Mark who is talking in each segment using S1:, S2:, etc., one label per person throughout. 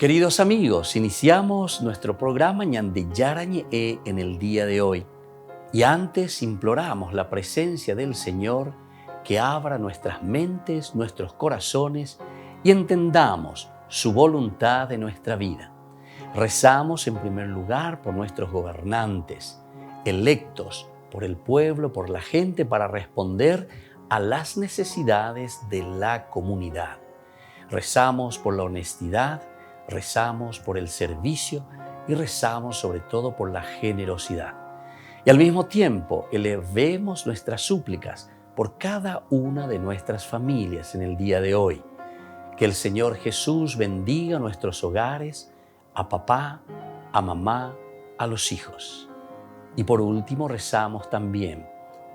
S1: Queridos amigos, iniciamos nuestro programa Ñande Yarañe en el día de hoy. Y antes imploramos la presencia del Señor que abra nuestras mentes, nuestros corazones y entendamos su voluntad de nuestra vida. Rezamos en primer lugar por nuestros gobernantes, electos por el pueblo, por la gente, para responder a las necesidades de la comunidad. Rezamos por la honestidad, rezamos por el servicio y rezamos sobre todo por la generosidad. Y al mismo tiempo elevemos nuestras súplicas por cada una de nuestras familias en el día de hoy. Que el Señor Jesús bendiga nuestros hogares, a papá, a mamá, a los hijos. Y por último rezamos también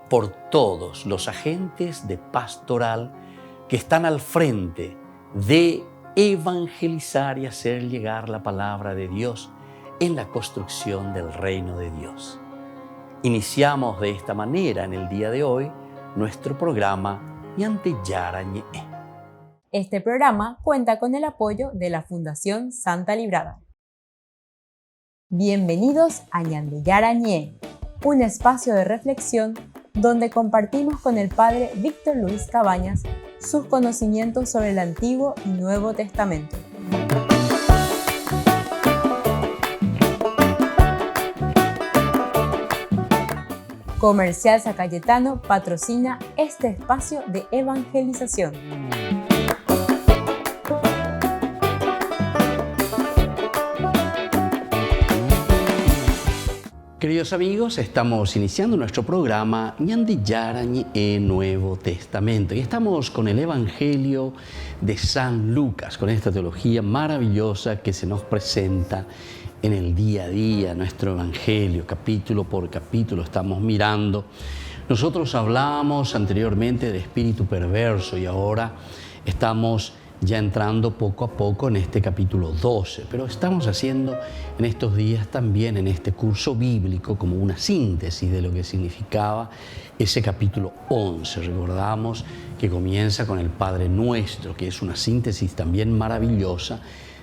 S1: por todos los agentes de pastoral que están al frente de evangelizar y hacer llegar la palabra de Dios en la construcción del reino de Dios. Iniciamos de esta manera en el día de hoy nuestro programa Ñande Yarañe.
S2: Este programa cuenta con el apoyo de la Fundación Santa Librada. Bienvenidos a Ñande Yarañe, un espacio de reflexión donde compartimos con el Padre Víctor Luis Cabañas sus conocimientos sobre el Antiguo y Nuevo Testamento. Comercial San Cayetano patrocina este espacio de evangelización.
S1: Queridos amigos, estamos iniciando nuestro programa Ñande Yarañe Nuevo Testamento y estamos con el Evangelio de San Lucas, con esta teología maravillosa que se nos presenta en el día a día, nuestro Evangelio, capítulo por capítulo, estamos mirando. Nosotros hablábamos anteriormente de espíritu perverso y ahora estamos ya entrando poco a poco en este capítulo 12, pero estamos haciendo en estos días también en este curso bíblico como una síntesis de lo que significaba ese capítulo 11. Recordamos que comienza con el Padre Nuestro, que es una síntesis también maravillosa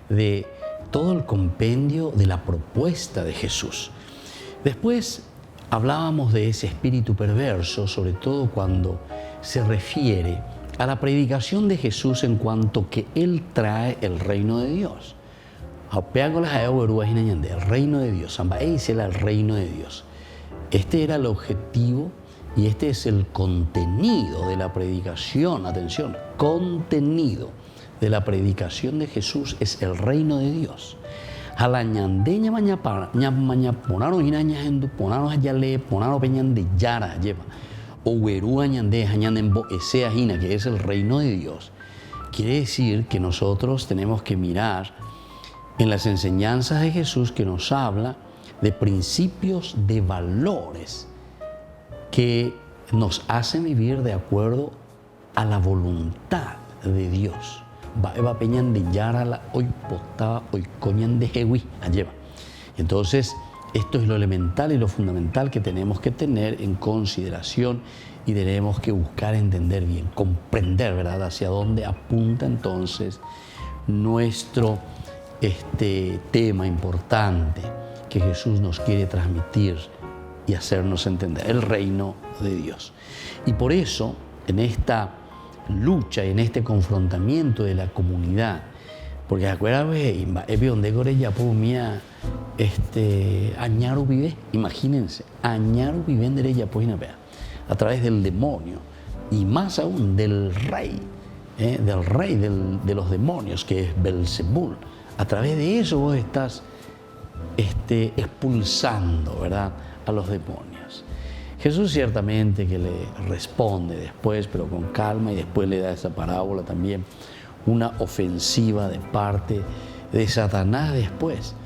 S1: de todo el compendio de la propuesta de Jesús. Después hablábamos de ese espíritu perverso, sobre todo cuando se refiere a la predicación de Jesús en cuanto que Él trae el reino de Dios. El reino de Dios, el reino de Dios. Este era el objetivo y este es el contenido de la predicación. Atención, contenido de la predicación de Jesús es el reino de Dios. Que es el reino de Dios. Quiere decir que nosotros tenemos que mirar en las enseñanzas de Jesús que nos habla de principios, de valores que nos hacen vivir de acuerdo a la voluntad de Dios. Entonces, esto es lo elemental y lo fundamental que tenemos que tener en consideración y tenemos que buscar entender bien, comprender, ¿verdad?, hacia dónde apunta entonces nuestro tema importante que Jesús nos quiere transmitir y hacernos entender, el reino de Dios. Y por eso, en esta lucha, en este confrontamiento de la comunidad, porque acuérdate, Añaru vive, imagínense, Añaru vive en derecha a través del demonio y más aún del rey de los demonios, que es Belzebul. A través de eso vos estás expulsando, ¿verdad?, a los demonios. Jesús ciertamente que le responde después, pero con calma, y después le da esa parábola también, una ofensiva de parte de Satanás después,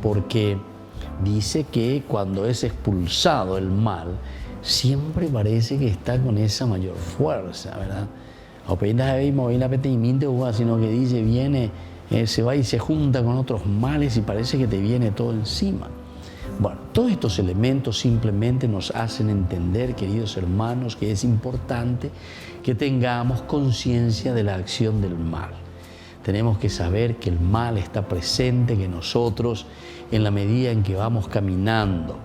S1: porque dice que cuando es expulsado el mal, siempre parece que está con esa mayor fuerza, ¿verdad? Sino que dice, viene, se va y se junta con otros males y parece que te viene todo encima. Bueno, todos estos elementos simplemente nos hacen entender, queridos hermanos, que es importante que tengamos conciencia de la acción del mal. tenemos que saber que el mal está presente, que nosotros, en la medida en que vamos caminando,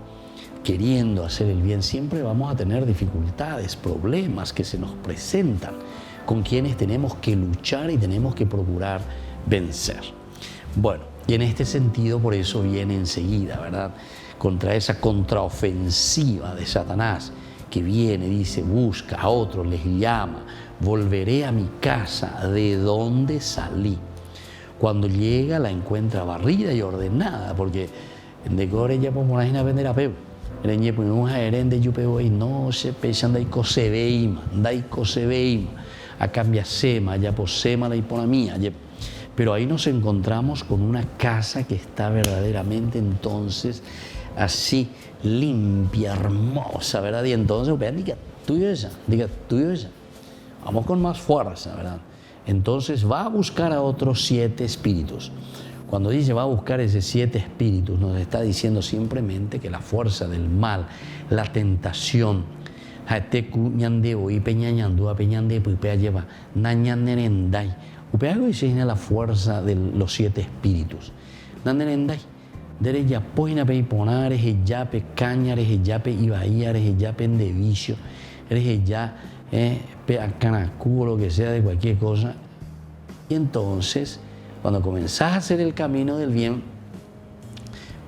S1: queriendo hacer el bien, siempre vamos a tener dificultades, problemas que se nos presentan, con quienes tenemos que luchar y tenemos que procurar vencer. Bueno, y en este sentido, por eso viene enseguida, ¿verdad?, contra esa contraofensiva de Satanás, que viene, dice, busca a otros, les llama, volveré a mi casa de donde salí. Cuando llega la encuentra barrida y ordenada, porque en decore ya por una vender a peu, en ya pues un jaeren de yupeo y no se pesan de cosebeima, a cambia sema, ya posema la hiponamía. Pero ahí nos encontramos con una casa que está verdaderamente entonces así limpia, hermosa, ¿verdad? Y entonces, diga tuyo esa. Vamos con más fuerza, ¿verdad? Entonces va a buscar a otros 7 espíritus. Cuando dice va a buscar esos 7 espíritus, nos está diciendo simplemente que la fuerza del mal, la tentación, la fuerza de los 7 espíritus. Derecha poina pe iponares, yape cañares, yape ibaíares, yape endevicio, eres ya pe acanacú, lo que sea de cualquier cosa. Y entonces, cuando comenzás a hacer el camino del bien,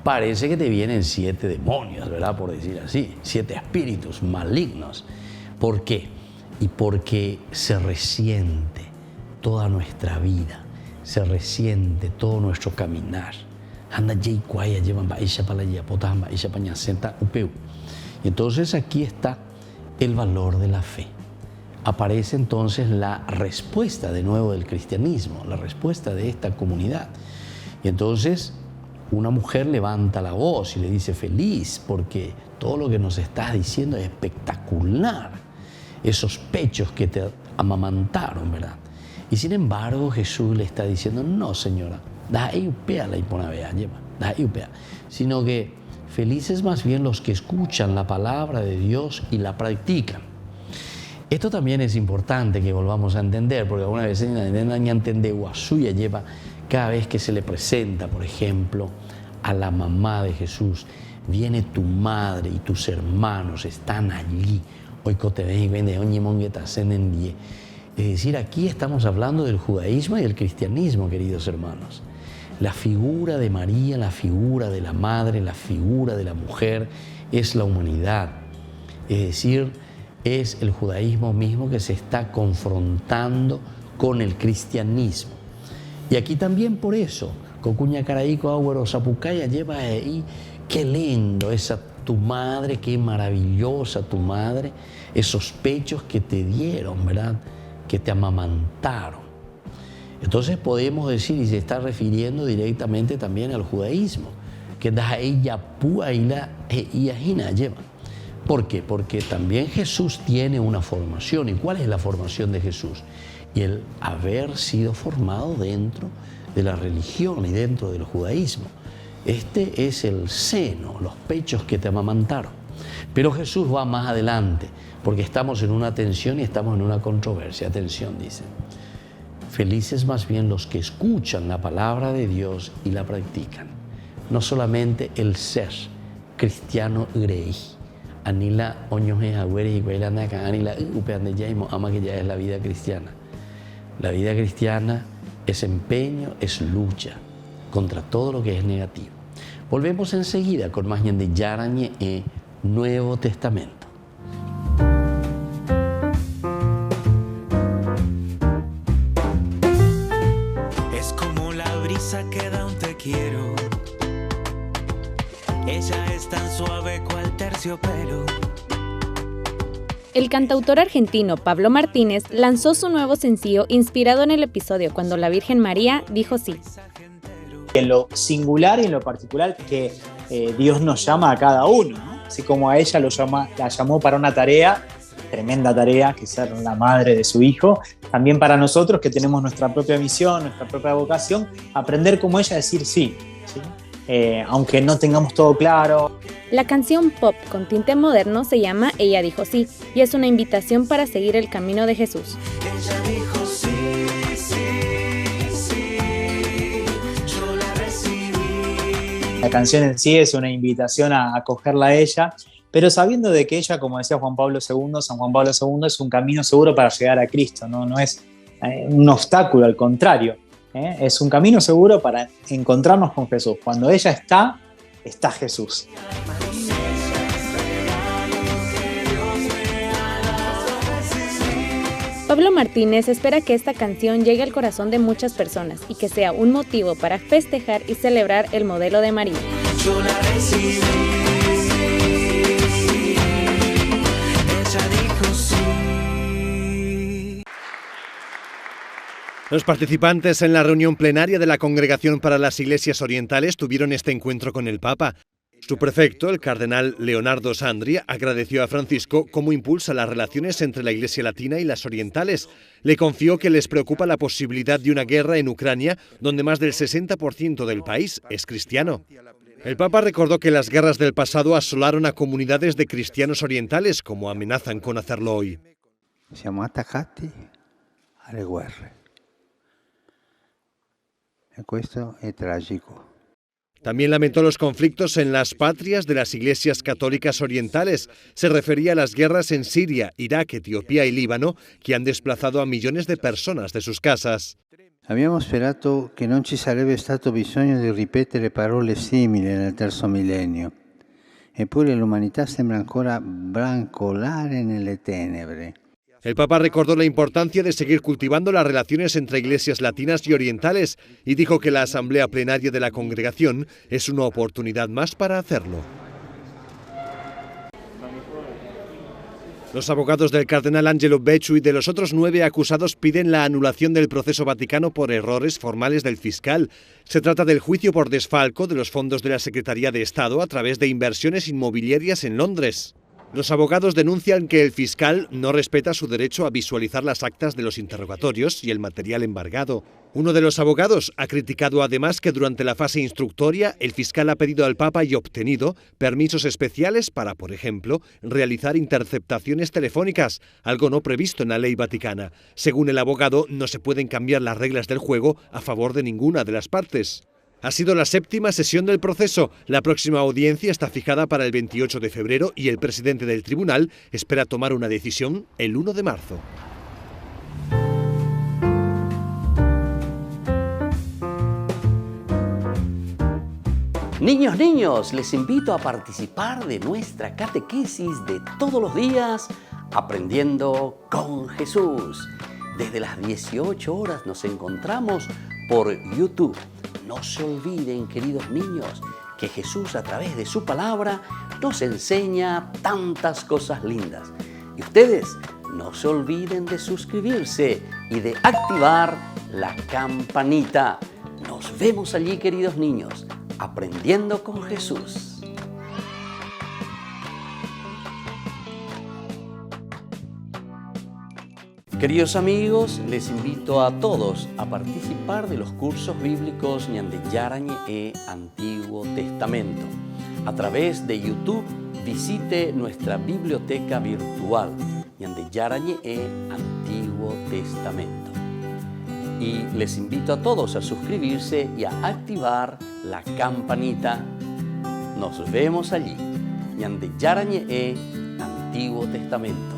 S1: parece que te vienen 7 demonios, ¿verdad? Por decir así, 7 espíritus malignos. ¿Por qué? Y porque se resiente toda nuestra vida, se resiente todo nuestro caminar. Y entonces aquí está el valor de la fe. Aparece entonces la respuesta de nuevo del cristianismo, la respuesta de esta comunidad. Y entonces una mujer levanta la voz y le dice: feliz, porque todo lo que nos estás diciendo es espectacular. Esos pechos que te amamantaron, ¿verdad? Y sin embargo Jesús le está diciendo: no, señora, sino que felices más bien los que escuchan la palabra de Dios y la practican. Esto también es importante que volvamos a entender, porque alguna vez lleva cada vez que se le presenta, por ejemplo, a la mamá de Jesús, viene tu madre y tus hermanos están allí. Es decir, aquí estamos hablando del judaísmo y del cristianismo, queridos hermanos. La figura de María, la figura de la madre, la figura de la mujer es la humanidad. Es decir, es el judaísmo mismo que se está confrontando con el cristianismo. Y aquí también por eso, Cocuña Caraíco, Agüero, Zapucaya, lleva ahí, qué lindo, esa tu madre, qué maravillosa tu madre, esos pechos que te dieron, ¿verdad?, que te amamantaron. Entonces podemos decir, y se está refiriendo directamente también al judaísmo, que da ella púa y la lleva. ¿Por qué? Porque también Jesús tiene una formación. ¿Y cuál es la formación de Jesús? Y el haber sido formado dentro de la religión y dentro del judaísmo. Este es el seno, los pechos que te amamantaron. Pero Jesús va más adelante, porque estamos en una tensión y estamos en una controversia. Atención, dice: felices más bien los que escuchan la palabra de Dios y la practican. No solamente el ser cristiano grey, anila oñoje agüeres y guailana can anila upeande yaimo ama, que ya es la vida cristiana. La vida cristiana es empeño, es lucha contra todo lo que es negativo. Volvemos enseguida con más de Yarañe Nuevo Testamento.
S3: Es como la brisa que da un te quiero. Ella es tan suave cual terciopelo.
S4: El cantautor argentino Pablo Martínez lanzó su nuevo sencillo inspirado en el episodio cuando la Virgen María dijo sí.
S5: En lo singular y en lo particular que Dios nos llama a cada uno, ¿no? Así como a ella la llamó para una tarea, tremenda tarea, que es ser la madre de su hijo, también para nosotros que tenemos nuestra propia misión, nuestra propia vocación, aprender como ella a decir sí, ¿sí? Aunque no tengamos todo claro.
S4: La canción pop con tinte moderno se llama Ella dijo sí y es una invitación para seguir el camino de Jesús.
S3: Ella dijo sí, sí, sí.
S5: La canción en sí es una invitación a acogerla a ella, pero sabiendo de que ella, como decía San Juan Pablo II, es un camino seguro para llegar a Cristo, no es un obstáculo, al contrario, es un camino seguro para encontrarnos con Jesús. Cuando ella está Jesús.
S4: Pablo Martínez espera que esta canción llegue al corazón de muchas personas y que sea un motivo para festejar y celebrar el modelo de María.
S3: Yo la recibí, ella dijo sí.
S6: Los participantes en la reunión plenaria de la Congregación para las Iglesias Orientales tuvieron este encuentro con el Papa. Su prefecto, el cardenal Leonardo Sandri, agradeció a Francisco cómo impulsa las relaciones entre la Iglesia Latina y las orientales. Le confió que les preocupa la posibilidad de una guerra en Ucrania, donde más del 60% del país es cristiano. El Papa recordó que las guerras del pasado asolaron a comunidades de cristianos orientales, como amenazan con hacerlo hoy.
S7: Siamo attaccati alle guerre. E questo è tragico.
S6: También lamentó los conflictos en las patrias de las iglesias católicas orientales. Se refería a las guerras en Siria, Irak, Etiopía y Líbano, que han desplazado a millones de personas de sus casas.
S7: Abbiamo sperato che non ci sarebbe stato bisogno di ripetere parole simili nel terzo millennio. Eppure l'umanità sembra ancora brancolare nelle tenebre.
S6: El Papa recordó la importancia de seguir cultivando las relaciones entre iglesias latinas y orientales y dijo que la asamblea plenaria de la congregación es una oportunidad más para hacerlo. Los abogados del cardenal Angelo Becciu y de los otros 9 acusados piden la anulación del proceso vaticano por errores formales del fiscal. Se trata del juicio por desfalco de los fondos de la Secretaría de Estado a través de inversiones inmobiliarias en Londres. Los abogados denuncian que el fiscal no respeta su derecho a visualizar las actas de los interrogatorios y el material embargado. Uno de los abogados ha criticado además que durante la fase instructoria el fiscal ha pedido al Papa y obtenido permisos especiales para, por ejemplo, realizar interceptaciones telefónicas, algo no previsto en la ley vaticana. Según el abogado, no se pueden cambiar las reglas del juego a favor de ninguna de las partes. Ha sido la 7ª sesión del proceso. La próxima audiencia está fijada para el 28 de febrero y el presidente del tribunal espera tomar una decisión el 1 de marzo.
S1: Niños, les invito a participar de nuestra catequesis de todos los días, Aprendiendo con Jesús. Desde las 18 horas nos encontramos por YouTube. No se olviden, queridos niños, que Jesús a través de su palabra nos enseña tantas cosas lindas. Y ustedes no se olviden de suscribirse y de activar la campanita. Nos vemos allí, queridos niños, Aprendiendo con Jesús. Queridos amigos, les invito a todos a participar de los cursos bíblicos Ñande Yarañe e Antiguo Testamento. A través de YouTube, visite nuestra biblioteca virtual Ñande Yarañe e Antiguo Testamento. Y les invito a todos a suscribirse y a activar la campanita. Nos vemos allí, Ñande Yarañe e Antiguo Testamento.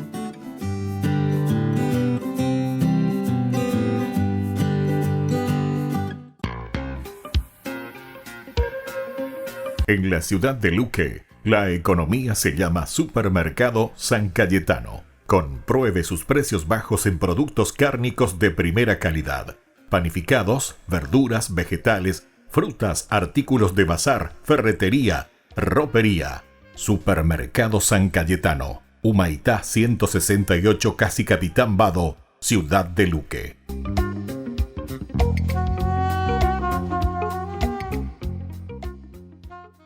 S8: En la ciudad de Luque, la economía se llama Supermercado San Cayetano. Compruebe sus precios bajos en productos cárnicos de primera calidad. Panificados, verduras, vegetales, frutas, artículos de bazar, ferretería, ropería. Supermercado San Cayetano, Humaitá 168, Casi Capitán Vado, ciudad de Luque.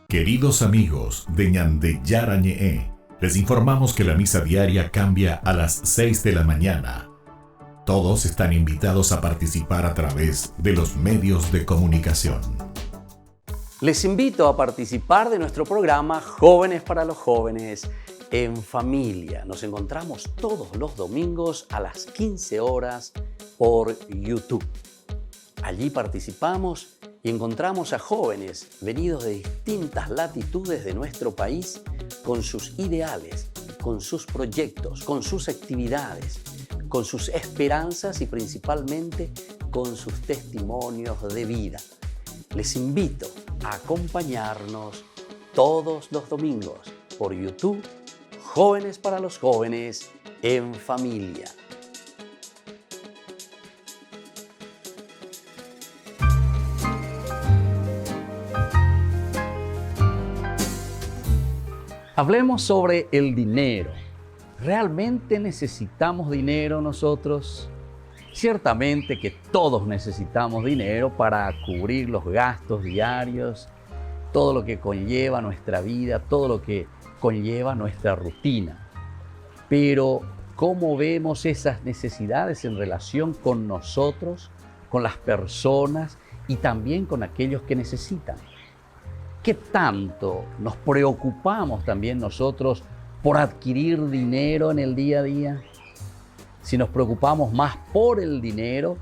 S8: Queridos amigos de Ñande Yarañe, les informamos que la misa diaria cambia a las 6 de la mañana. Todos están invitados a participar a través de los medios de comunicación.
S1: Les invito a participar de nuestro programa Jóvenes para los Jóvenes en Familia. Nos encontramos todos los domingos a las 15 horas por YouTube. Allí participamos y encontramos a jóvenes venidos de distintas latitudes de nuestro país con sus ideales, con sus proyectos, con sus actividades, con sus esperanzas y principalmente con sus testimonios de vida. Les invito a acompañarnos todos los domingos por YouTube, Jóvenes para los Jóvenes en Familia. Hablemos sobre el dinero. ¿Realmente necesitamos dinero nosotros? Ciertamente que todos necesitamos dinero para cubrir los gastos diarios, todo lo que conlleva nuestra vida, todo lo que conlleva nuestra rutina. Pero, ¿cómo vemos esas necesidades en relación con nosotros, con las personas y también con aquellos que necesitan? ¿Qué tanto nos preocupamos también nosotros por adquirir dinero en el día a día? Si nos preocupamos más por el dinero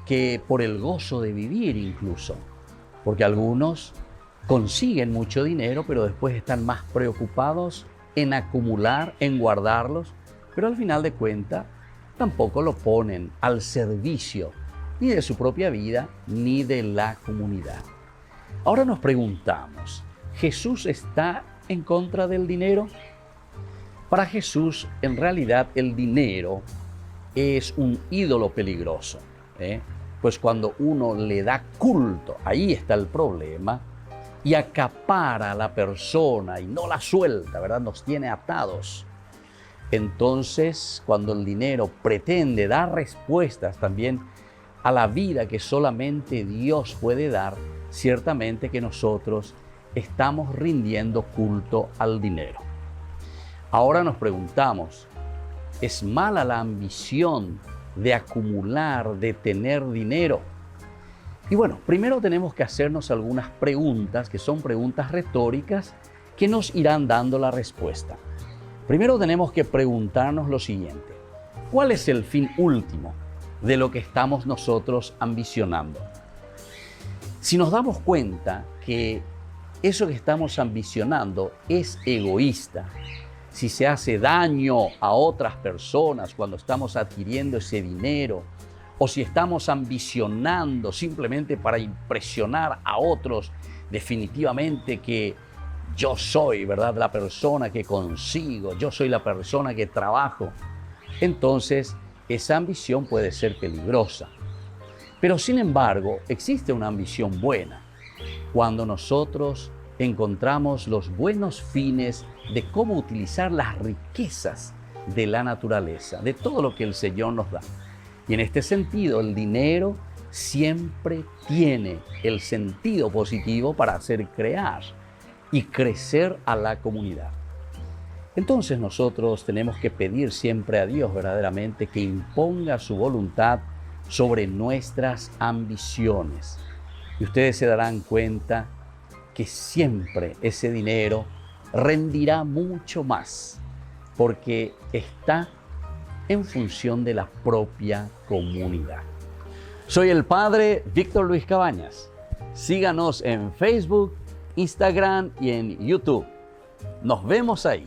S1: que por el gozo de vivir incluso. Porque algunos consiguen mucho dinero, pero después están más preocupados en acumular, en guardarlos, pero al final de cuentas tampoco lo ponen al servicio ni de su propia vida ni de la comunidad. Ahora nos preguntamos, ¿Jesús está en contra del dinero? Para Jesús, en realidad, el dinero es un ídolo peligroso, pues cuando uno le da culto, ahí está el problema, y acapara a la persona y no la suelta, ¿verdad? Nos tiene atados. Entonces, cuando el dinero pretende dar respuestas también a la vida que solamente Dios puede dar, ciertamente que nosotros estamos rindiendo culto al dinero. Ahora nos preguntamos, ¿es mala la ambición de acumular, de tener dinero? Y bueno, primero tenemos que hacernos algunas preguntas que son preguntas retóricas que nos irán dando la respuesta. Primero tenemos que preguntarnos lo siguiente: ¿cuál es el fin último de lo que estamos nosotros ambicionando? Si nos damos cuenta que eso que estamos ambicionando es egoísta, si se hace daño a otras personas cuando estamos adquiriendo ese dinero, o si estamos ambicionando simplemente para impresionar a otros, definitivamente que yo soy, ¿verdad?, la persona que consigo, yo soy la persona que trabajo, entonces esa ambición puede ser peligrosa. Pero sin embargo, existe una ambición buena cuando nosotros encontramos los buenos fines de cómo utilizar las riquezas de la naturaleza, de todo lo que el Señor nos da. Y en este sentido, el dinero siempre tiene el sentido positivo para hacer crear y crecer a la comunidad. Entonces nosotros tenemos que pedir siempre a Dios verdaderamente que imponga su voluntad sobre nuestras ambiciones. Y ustedes se darán cuenta que siempre ese dinero rendirá mucho más porque está en función de la propia comunidad. Soy el Padre Víctor Luis Cabañas. Síganos en Facebook, Instagram y en YouTube. Nos vemos ahí.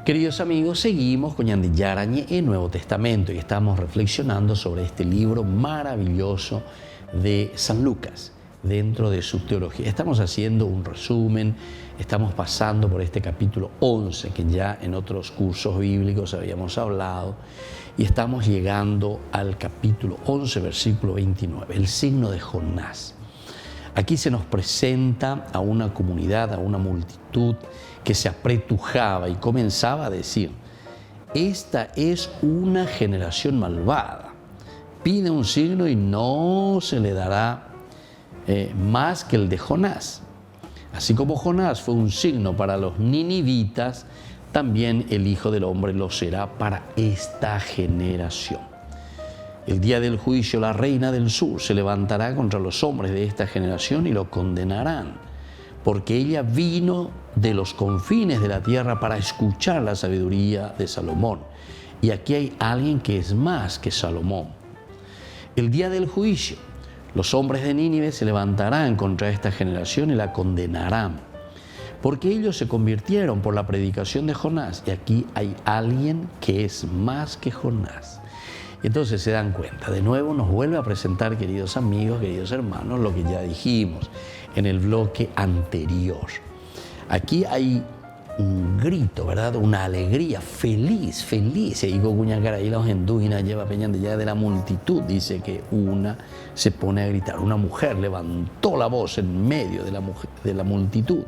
S1: Queridos amigos, seguimos con Ñande Yarañe en Nuevo Testamento y estamos reflexionando sobre este libro maravilloso de San Lucas dentro de su teología. Estamos haciendo un resumen, estamos pasando por este capítulo 11 que ya en otros cursos bíblicos habíamos hablado y estamos llegando al capítulo 11, versículo 29, el signo de Jonás. Aquí se nos presenta a una comunidad, a una multitud que se apretujaba y comenzaba a decir: esta es una generación malvada, pide un signo y no se le dará más que el de Jonás. Así como Jonás fue un signo para los ninivitas, también el Hijo del Hombre lo será para esta generación. El día del juicio, la reina del sur se levantará contra los hombres de esta generación y lo condenarán, porque ella vino de los confines de la tierra para escuchar la sabiduría de Salomón. Y aquí hay alguien que es más que Salomón. El día del juicio, los hombres de Nínive se levantarán contra esta generación y la condenarán, porque ellos se convirtieron por la predicación de Jonás. Y aquí hay alguien que es más que Jonás. Entonces se dan cuenta, de nuevo nos vuelve a presentar, queridos amigos, queridos hermanos, lo que ya dijimos en el bloque anterior. Aquí hay un grito, ¿verdad? Una alegría, feliz. Y digo, Cuñacara, y los endúginas lleva peñando ya de la multitud. Dice que una se pone a gritar. Una mujer levantó la voz en medio de la multitud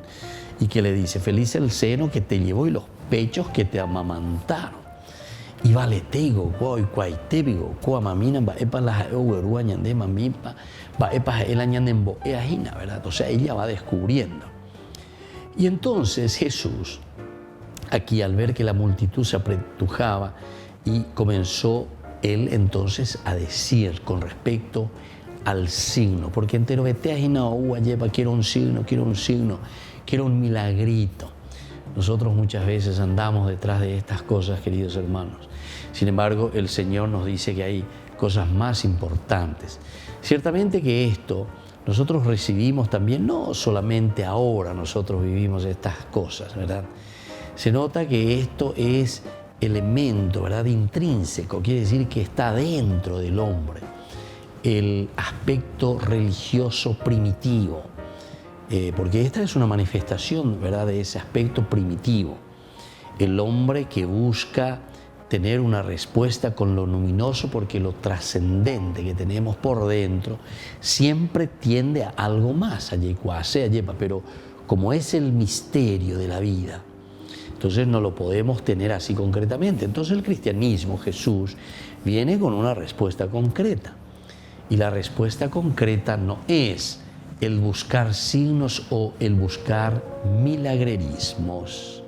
S1: y que le dice, feliz el seno que te llevó y los pechos que te amamantaron. Y vale tego, guay, cuaitebigo, cuamamina, va epa la euerua ñande mamipa, va epa el añandembo eajina, ¿verdad? O sea, ella va descubriendo. Y entonces Jesús, aquí al ver que la multitud se apretujaba, y comenzó él entonces a decir con respecto al signo, porque entero beteajina o lleva, quiero un signo, quiero un milagrito. Nosotros muchas veces andamos detrás de estas cosas, queridos hermanos. Sin embargo, el Señor nos dice que hay cosas más importantes. Ciertamente que esto nosotros recibimos también, no solamente ahora nosotros vivimos estas cosas, ¿verdad? Se nota que esto es elemento, ¿verdad?, intrínseco, quiere decir que está dentro del hombre. El aspecto religioso primitivo, porque esta es una manifestación, ¿verdad?, de ese aspecto primitivo. El hombre que busca tener una respuesta con lo luminoso, porque lo trascendente que tenemos por dentro siempre tiende a algo más, pero como es el misterio de la vida, entonces no lo podemos tener así concretamente. Entonces el cristianismo, Jesús, viene con una respuesta concreta. Y la respuesta concreta no es el buscar signos o el buscar milagrerismos,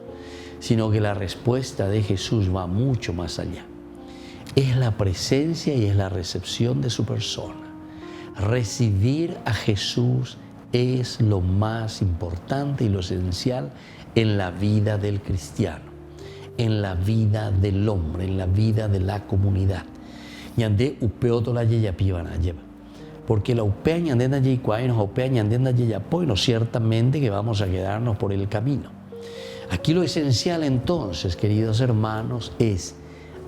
S1: sino que la respuesta de Jesús va mucho más allá. Es la presencia y es la recepción de su persona. Recibir a Jesús es lo más importante y lo esencial en la vida del cristiano, en la vida del hombre, en la vida de la comunidad. Ñande upeoto la yeya pibana lleva. Porque la upea ñandenda yeikuay nos upea ñandenda yeyapoy, no ciertamente que vamos a quedarnos por el camino. Aquí lo esencial entonces, queridos hermanos, es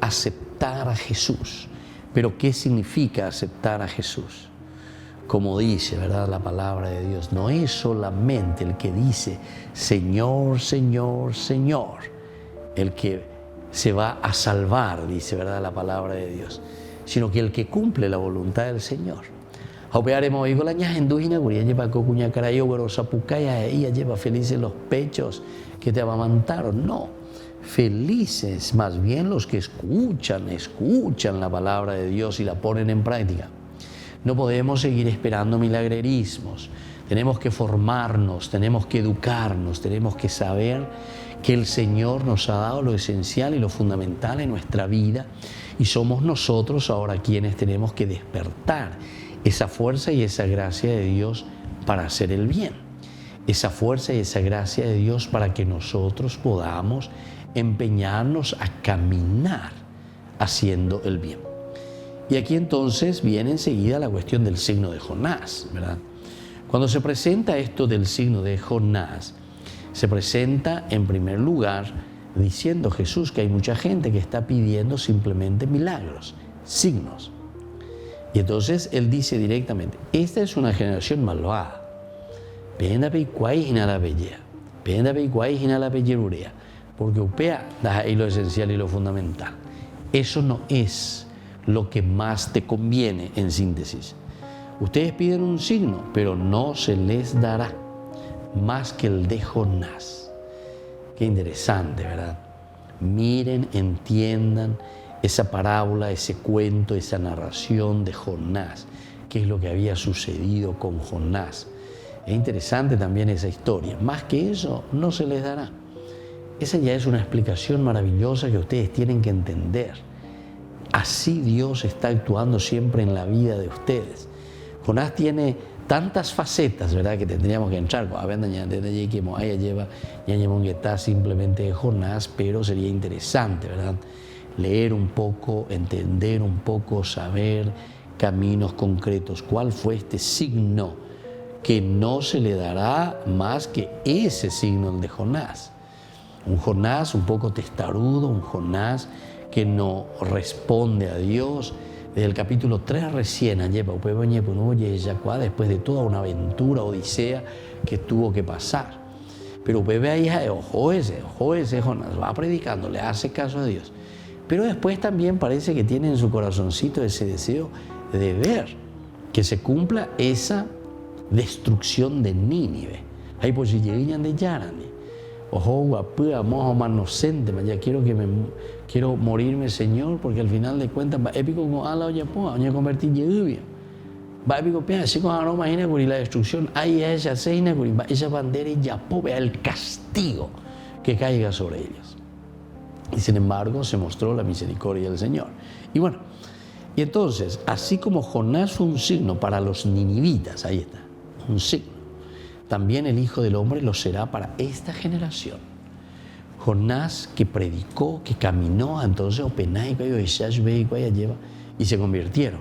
S1: aceptar a Jesús. Pero ¿qué significa aceptar a Jesús? Como dice, ¿verdad?, la palabra de Dios, no es solamente el que dice Señor, Señor, Señor, el que se va a salvar, dice, ¿verdad?, la palabra de Dios, sino que el que cumple la voluntad del Señor. Opearemos hoy con la ñaja endúgina, guría lleva cocuña carayo, güero sapucaya, ella lleva felices los pechos que te amamantaron. No, felices más bien los que escuchan la palabra de Dios y la ponen en práctica. No podemos seguir esperando milagrerismos. Tenemos que formarnos, tenemos que educarnos, tenemos que saber que el Señor nos ha dado lo esencial y lo fundamental en nuestra vida, y somos nosotros ahora quienes tenemos que despertar esa fuerza y esa gracia de Dios para hacer el bien. Esa fuerza y esa gracia de Dios para que nosotros podamos empeñarnos a caminar haciendo el bien. Y aquí entonces viene enseguida la cuestión del signo de Jonás, ¿verdad? Cuando se presenta esto del signo de Jonás, se presenta en primer lugar diciendo Jesús que hay mucha gente que está pidiendo simplemente milagros, signos. Y entonces él dice directamente, esta es una generación malvada. Porque upea da ahí lo esencial y lo fundamental. Eso no es lo que más te conviene en síntesis. Ustedes piden un signo, pero no se les dará más que el de Jonás. Qué interesante, ¿verdad? Miren, entiendan esa parábola, ese cuento, esa narración de Jonás, qué es lo que había sucedido con Jonás. Es interesante también esa historia. Más que eso, no se les dará. Esa ya es una explicación maravillosa que ustedes tienen que entender. Así Dios está actuando siempre en la vida de ustedes. Jonás tiene tantas facetas, ¿verdad?, que tendríamos que entrar. Que está simplemente Jonás, pero sería interesante, ¿verdad?, leer un poco, entender un poco, saber caminos concretos. ¿Cuál fue este signo que no se le dará más que ese signo, el de Jonás? Un Jonás un poco testarudo, un Jonás que no responde a Dios. Desde el capítulo 3 recién, después de toda una aventura, odisea que tuvo que pasar. Pero ojo ese Jonás, va predicando, le hace caso a Dios. Pero después también parece que tiene en su corazoncito ese deseo de ver que se cumpla esa destrucción de Nínive. Ahí pues si llegan de Yarani. Ojo, guapua, mojo, manocente, ya quiero morirme, Señor, porque al final de cuentas va épico con ala oye po, oye convertir lluvia. Va épico pea, así con no imagina con la destrucción, ahí esa seina con esa bandera y ya po, vea el castigo que caiga sobre ellos. Y sin embargo se mostró la misericordia del Señor. Y bueno, y entonces, así como Jonás fue un signo para los ninivitas, ahí está, un signo, también el Hijo del Hombre lo será para esta generación. Jonás, que predicó, que caminó, entonces y se convirtieron.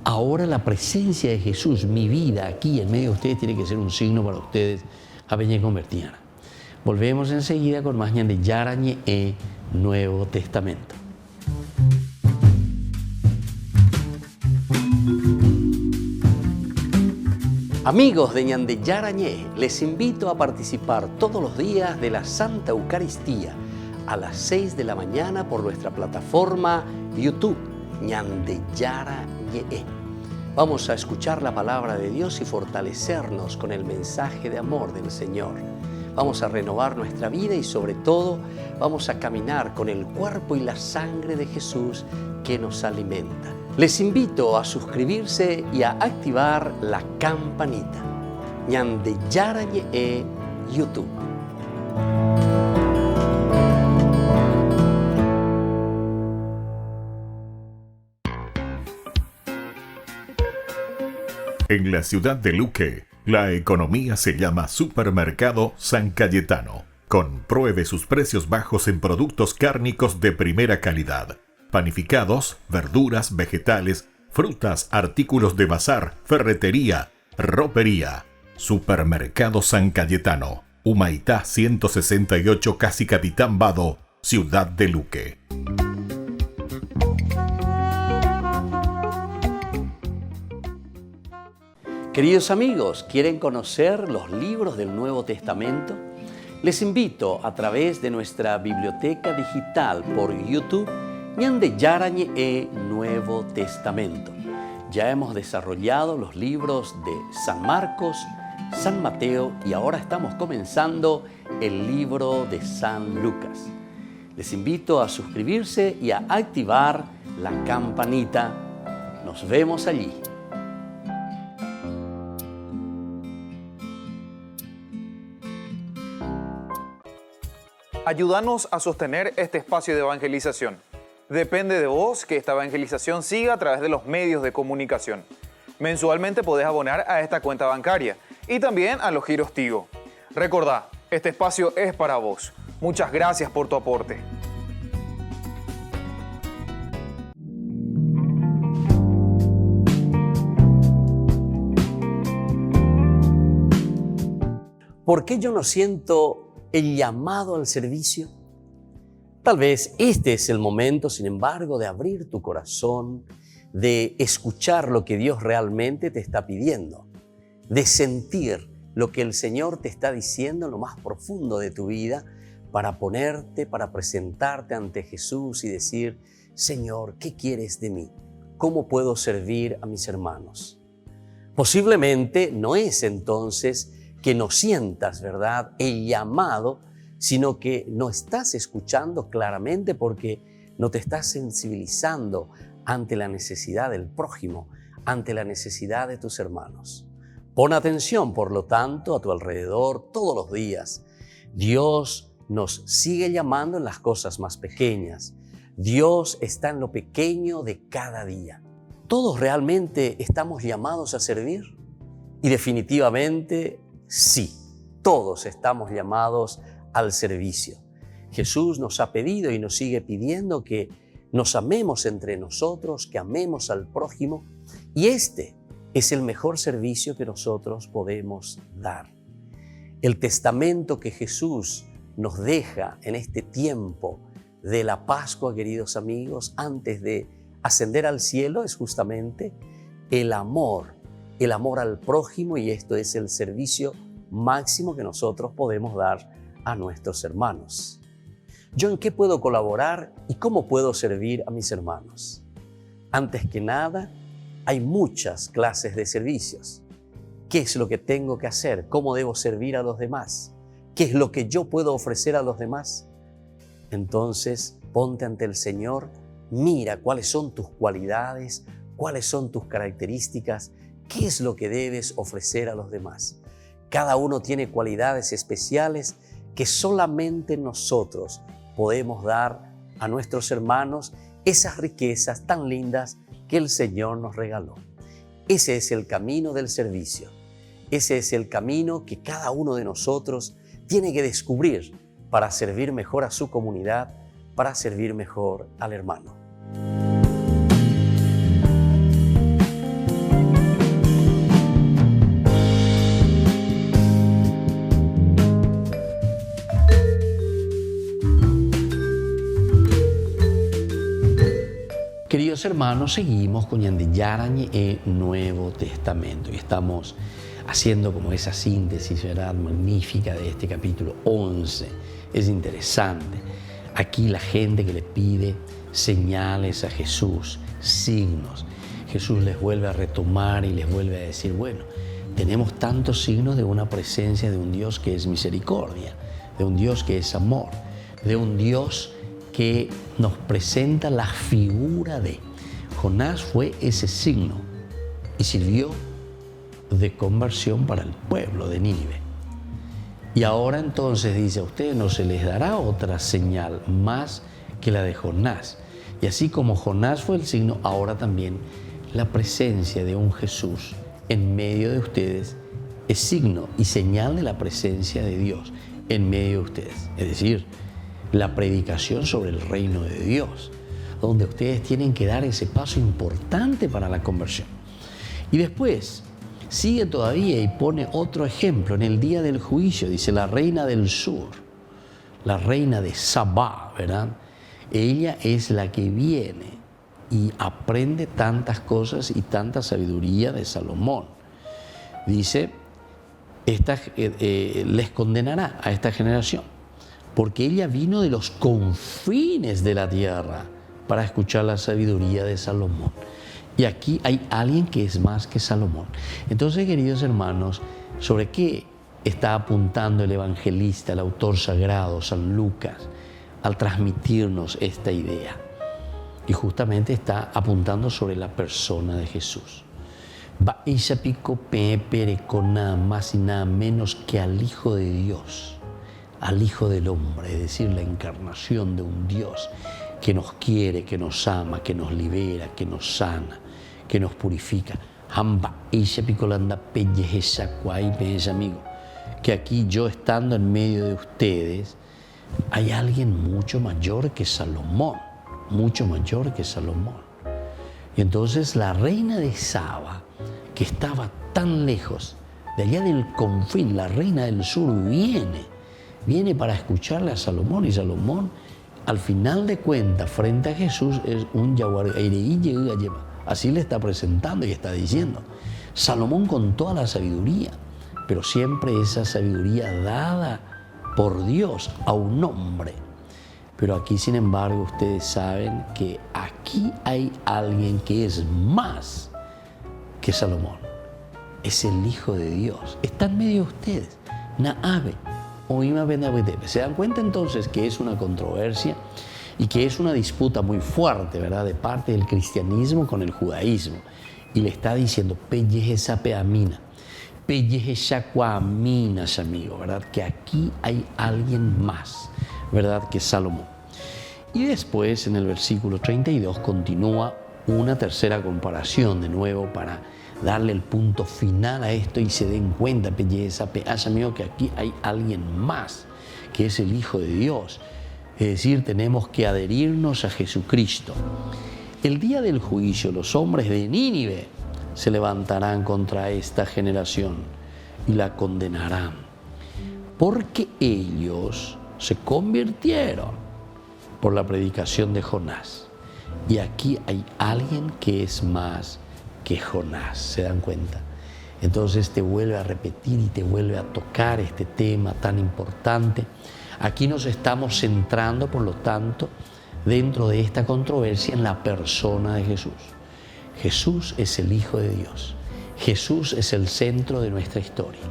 S1: Ahora la presencia de Jesús, mi vida aquí en medio de ustedes, tiene que ser un signo para ustedes a venir convertir. Volvemos enseguida con más de Yarañe e Nuevo Testamento. Amigos de Ñande Yarañé, les invito a participar todos los días de la Santa Eucaristía a las 6 de la mañana por nuestra plataforma YouTube, Ñande Yarañé. Vamos a escuchar la palabra de Dios y fortalecernos con el mensaje de amor del Señor. Vamos a renovar nuestra vida y sobre todo vamos a caminar con el cuerpo y la sangre de Jesús que nos alimenta. Les invito a suscribirse y a activar la campanita. Ñande Yarañe e YouTube.
S8: En la ciudad de Luque, la economía se llama Supermercado San Cayetano. Compruebe sus precios bajos en productos cárnicos de primera calidad. Panificados, verduras, vegetales, frutas, artículos de bazar, ferretería, ropería. Supermercado San Cayetano, Humaitá 168, Casi Capitán Vado, Ciudad de Luque.
S1: Queridos amigos, ¿quieren conocer los libros del Nuevo Testamento? Les invito a través de nuestra biblioteca digital por YouTube, Ñande Yarañe e Nuevo Testamento. Ya hemos desarrollado los libros de San Marcos, San Mateo y ahora estamos comenzando el libro de San Lucas. Les invito a suscribirse y a activar la campanita. Nos vemos allí.
S9: Ayúdanos a sostener este espacio de evangelización. Depende de vos que esta evangelización siga a través de los medios de comunicación. Mensualmente podés abonar a esta cuenta bancaria y también a los giros Tigo. Recordá, este espacio es para vos. Muchas gracias por tu aporte.
S1: ¿Por qué yo no siento el llamado al servicio? Tal vez este es el momento, sin embargo, de abrir tu corazón, de escuchar lo que Dios realmente te está pidiendo, de sentir lo que el Señor te está diciendo en lo más profundo de tu vida para ponerte, para presentarte ante Jesús y decir: Señor, ¿qué quieres de mí? ¿Cómo puedo servir a mis hermanos? Posiblemente no es entonces que no sientas, ¿verdad?, el llamado, sino que no estás escuchando claramente porque no te estás sensibilizando ante la necesidad del prójimo, ante la necesidad de tus hermanos. Pon atención, por lo tanto, a tu alrededor todos los días. Dios nos sigue llamando en las cosas más pequeñas. Dios está en lo pequeño de cada día. ¿Todos realmente estamos llamados a servir? Y definitivamente sí, todos estamos llamados al servicio. Jesús nos ha pedido y nos sigue pidiendo que nos amemos entre nosotros, que amemos al prójimo, y este es el mejor servicio que nosotros podemos dar. El testamento que Jesús nos deja en este tiempo de la Pascua, queridos amigos, antes de ascender al cielo, es justamente el amor al prójimo, y esto es el servicio máximo que nosotros podemos dar a nuestros hermanos. ¿Yo en qué puedo colaborar y cómo puedo servir a mis hermanos? Antes que nada, hay muchas clases de servicios. ¿Qué es lo que tengo que hacer? ¿Cómo debo servir a los demás? ¿Qué es lo que yo puedo ofrecer a los demás? Entonces, ponte ante el Señor, mira cuáles son tus cualidades, cuáles son tus características, qué es lo que debes ofrecer a los demás. Cada uno tiene cualidades especiales que solamente nosotros podemos dar a nuestros hermanos, esas riquezas tan lindas que el Señor nos regaló. Ese es el camino del servicio. Ese es el camino que cada uno de nosotros tiene que descubrir para servir mejor a su comunidad, para servir mejor al hermano. Queridos hermanos, seguimos con Ñande Yarañe el Nuevo Testamento y estamos haciendo como esa síntesis, ¿verdad?, magnífica de este capítulo 11. Es interesante. Aquí la gente que le pide señales a Jesús, signos. Jesús les vuelve a retomar y les vuelve a decir, bueno, tenemos tantos signos de una presencia de un Dios que es misericordia, de un Dios que es amor, de un Dios que nos presenta la figura de Jonás. Fue ese signo y sirvió de conversión para el pueblo de Nínive. Y ahora entonces dice, a ustedes no se les dará otra señal más que la de Jonás. Y así como Jonás fue el signo, ahora también la presencia de un Jesús en medio de ustedes es signo y señal de la presencia de Dios en medio de ustedes. Es decir, la predicación sobre el reino de Dios, donde ustedes tienen que dar ese paso importante para la conversión. Y después sigue todavía y pone otro ejemplo. En el día del juicio, dice la reina del sur, la reina de Sabá, ¿verdad? Ella es la que viene y aprende tantas cosas y tanta sabiduría de Salomón. Dice, les condenará a esta generación, porque ella vino de los confines de la tierra para escuchar la sabiduría de Salomón. Y aquí hay alguien que es más que Salomón. Entonces, queridos hermanos, ¿sobre qué está apuntando el evangelista, el autor sagrado, San Lucas, al transmitirnos esta idea? Y justamente está apuntando sobre la persona de Jesús. Va ella pico pepere con nada más y nada menos que al Hijo de Dios, al Hijo del Hombre, es decir, la encarnación de un Dios que nos quiere, que nos ama, que nos libera, que nos sana, que nos purifica. Hamba ella picolanda pelleja cuay amigo, que aquí yo estando en medio de ustedes hay alguien mucho mayor que Salomón, mucho mayor que Salomón. Y entonces la reina de Saba, que estaba tan lejos, de allá del confín, la reina del sur viene para escucharle a Salomón, y Salomón, al final de cuentas, frente a Jesús, es un yaguar. Así le está presentando y está diciendo. Salomón con toda la sabiduría, pero siempre esa sabiduría dada por Dios a un hombre. Pero aquí, sin embargo, ustedes saben que aquí hay alguien que es más que Salomón. Es el Hijo de Dios. Está en medio de ustedes. Naabe. ¿Se dan cuenta entonces que es una controversia y que es una disputa muy fuerte, ¿verdad?, de parte del cristianismo con el judaísmo? Y le está diciendo, pellejesapeamina, pellejesacuaminas, amigo, ¿verdad? Que aquí hay alguien más, ¿verdad?, que Salomón. Y después, en el versículo 32, continúa una tercera comparación, de nuevo, para darle el punto final a esto y se den cuenta, amigo, que aquí hay alguien más, que es el Hijo de Dios. Es decir, tenemos que adherirnos a Jesucristo. El día del juicio, los hombres de Nínive se levantarán contra esta generación y la condenarán, porque ellos se convirtieron por la predicación de Jonás. Y aquí hay alguien que es más que Jonás, ¿se dan cuenta? Entonces te vuelve a repetir y te vuelve a tocar este tema tan importante. Aquí nos estamos centrando, por lo tanto, dentro de esta controversia en la persona de Jesús. Jesús es el Hijo de Dios. Jesús es el centro de nuestra historia.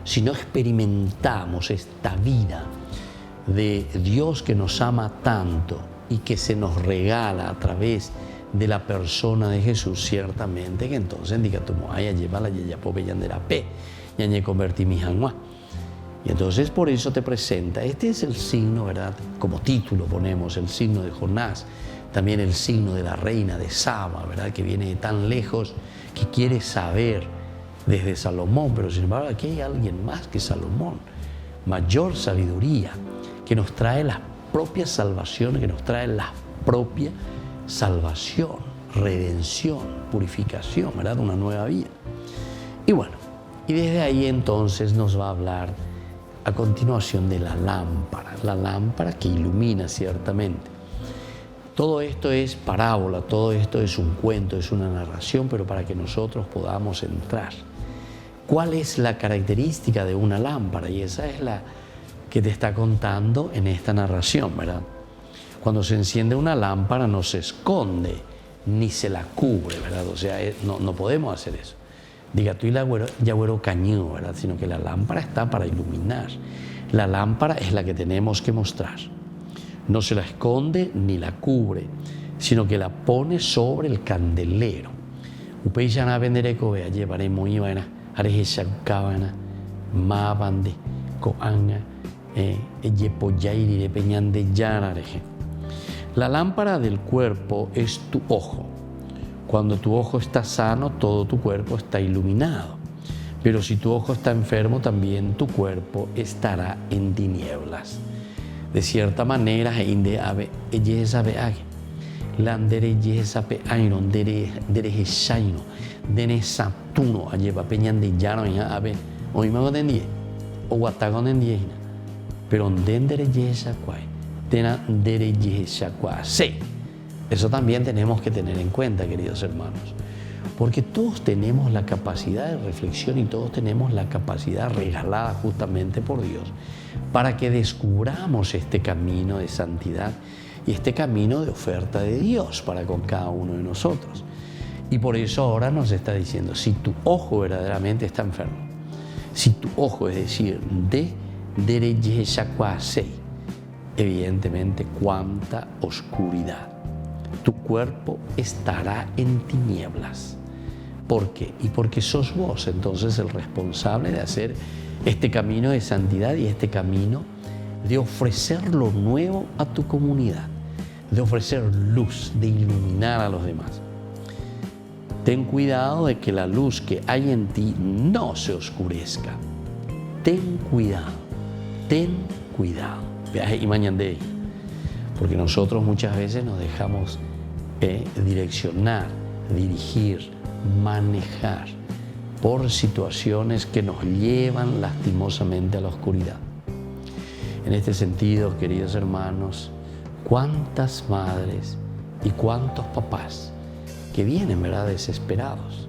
S1: Si no experimentamos esta vida de Dios que nos ama tanto y que se nos regala a través de la persona de Jesús, ciertamente que entonces y entonces por eso te presenta, este es el signo, ¿verdad? Como título ponemos el signo de Jonás, también el signo de la reina de Saba, ¿verdad? Que viene de tan lejos, que quiere saber desde Salomón, pero sin embargo aquí hay alguien más que Salomón, mayor sabiduría, que nos trae la propia salvación, que nos trae la propia salvación, redención, purificación, ¿verdad? Una nueva vida. Y bueno, y desde ahí entonces nos va a hablar a continuación de la lámpara que ilumina ciertamente. Todo esto es parábola, todo esto es un cuento, es una narración, pero para que nosotros podamos entrar. ¿Cuál es la característica de una lámpara? Y esa es la que te está contando en esta narración, ¿verdad? Cuando se enciende una lámpara no se esconde ni se la cubre, ¿verdad? O sea, no podemos hacer eso. Diga tú y la güero cañón, ¿verdad? Sino que la lámpara está para iluminar. La lámpara es la que tenemos que mostrar. No se la esconde ni la cubre, sino que la pone sobre el candelero. Upeyana vendereko vea llevaré muy buena, areje cabana, mabande, coanga, yepoyairi de peñan de yarareje. La lámpara del cuerpo es tu ojo. Cuando tu ojo está sano, todo tu cuerpo está iluminado. Pero si tu ojo está enfermo, también tu cuerpo estará en tinieblas. De cierta manera, eso también tenemos que tener en cuenta, queridos hermanos, porque todos tenemos la capacidad de reflexión y todos tenemos la capacidad regalada justamente por Dios para que descubramos este camino de santidad y este camino de oferta de Dios para con cada uno de nosotros. Y por eso ahora nos está diciendo, si tu ojo verdaderamente está enfermo, si tu ojo, es decir, evidentemente cuánta oscuridad. Tu cuerpo estará en tinieblas. ¿Por qué? Y porque sos vos entonces el responsable de hacer este camino de santidad y este camino de ofrecer lo nuevo a tu comunidad, de ofrecer luz, de iluminar a los demás. Ten cuidado de que la luz que hay en ti no se oscurezca. Ten cuidado, ten cuidado. Y mañana, porque nosotros muchas veces nos dejamos direccionar, dirigir, manejar por situaciones que nos llevan lastimosamente a la oscuridad. En este sentido, queridos hermanos, cuántas madres y cuántos papás que vienen, ¿verdad?, desesperados.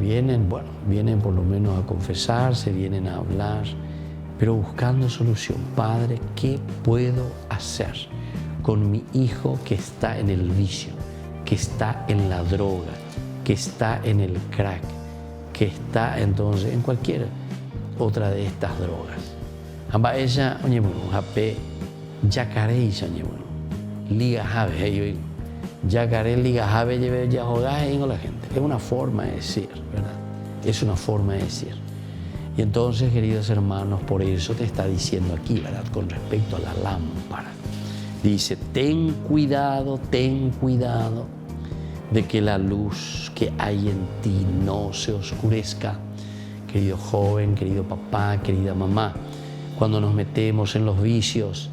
S1: Vienen por lo menos a confesarse, vienen a hablar, pero buscando solución. Padre, ¿qué puedo hacer con mi hijo que está en el vicio, que está en la droga, que está en el crack, que está entonces en cualquier otra de estas drogas? Amba ella, oye, bueno, jape, yacaré y oye, bueno, liga jave, yacaré, liga jave, lleve ya jogaje en la gente. Es una forma de decir, ¿verdad? Es una forma de decir. Y entonces, queridos hermanos, por eso te está diciendo aquí, ¿verdad?, con respecto a la lámpara, Dice, ten cuidado de que la luz que hay en ti no se oscurezca. Querido joven, querido papá, querida mamá, cuando nos metemos en los vicios,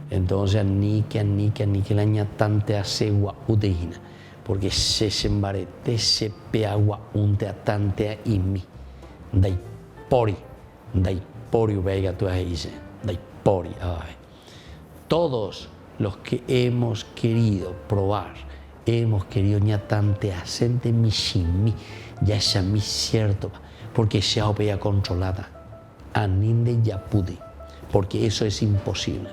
S1: entonces anique la ñatante asegua udeina, porque se sembarete se peagua unte atante a imi, dai pori vega tu dice, dai pori. Todos los que hemos querido probar, hemos querido ñatante asente mishimi, ya es a mí cierto, porque se ha opea controlada, aninde ya pude, porque eso es imposible.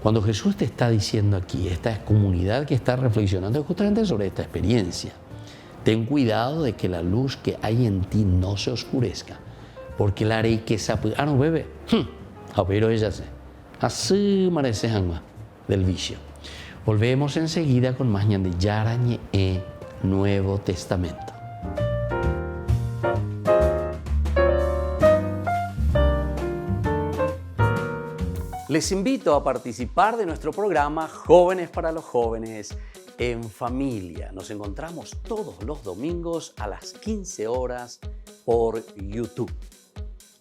S1: Cuando Jesús te está diciendo aquí, esta comunidad que está reflexionando justamente sobre esta experiencia, ten cuidado de que la luz que hay en ti no se oscurezca, porque la haré que se no bebe, pero ella se, así merece alma del vicio. Volvemos enseguida con más ñande Yarañe Nuevo Testamento. Les invito a participar de nuestro programa Jóvenes para los Jóvenes en Familia. Nos encontramos todos los domingos a las 15 horas por YouTube.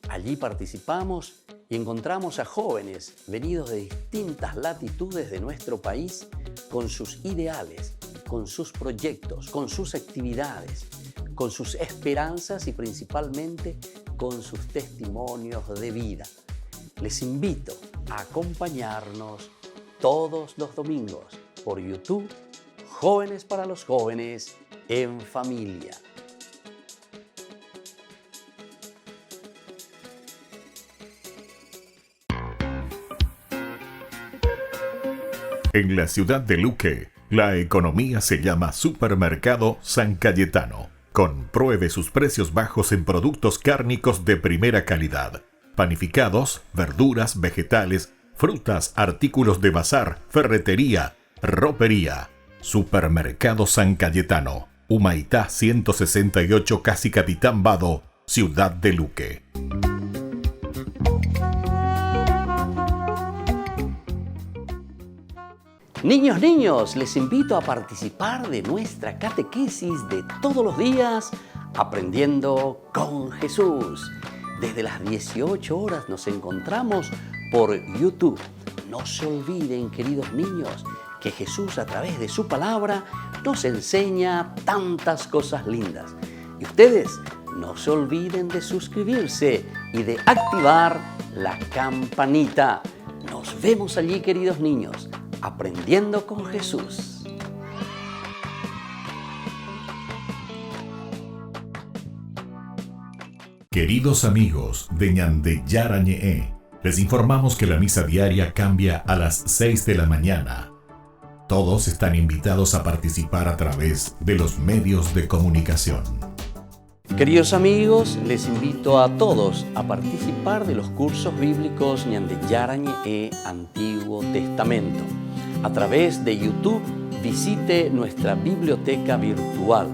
S1: Allí participamos y encontramos a jóvenes venidos de distintas latitudes de nuestro país con sus ideales, con sus proyectos, con sus actividades, con sus esperanzas y principalmente con sus testimonios de vida. Les invito a acompañarnos todos los domingos por YouTube, Jóvenes para los Jóvenes en Familia.
S8: En la ciudad de Luque, la economía se llama Supermercado San Cayetano. Compruebe sus precios bajos en productos cárnicos de primera calidad. Panificados, verduras, vegetales, frutas, artículos de bazar, ferretería, ropería. Supermercado San Cayetano, Humaitá 168, Casi Capitán Vado, Ciudad de Luque.
S1: Niños, les invito a participar de nuestra catequesis de todos los días, Aprendiendo con Jesús. Desde las 18 horas nos encontramos por YouTube. No se olviden, queridos niños, que Jesús a través de su palabra nos enseña tantas cosas lindas. Y ustedes no se olviden de suscribirse y de activar la campanita. Nos vemos allí, queridos niños, aprendiendo con Jesús.
S8: Queridos amigos de Ñande Yarañe, les informamos que la misa diaria cambia a las 6 de la mañana. Todos están invitados a participar a través de los medios de comunicación.
S1: Queridos amigos, les invito a todos a participar de los cursos bíblicos Ñande Yarañe Antiguo Testamento. A través de YouTube, visite nuestra biblioteca virtual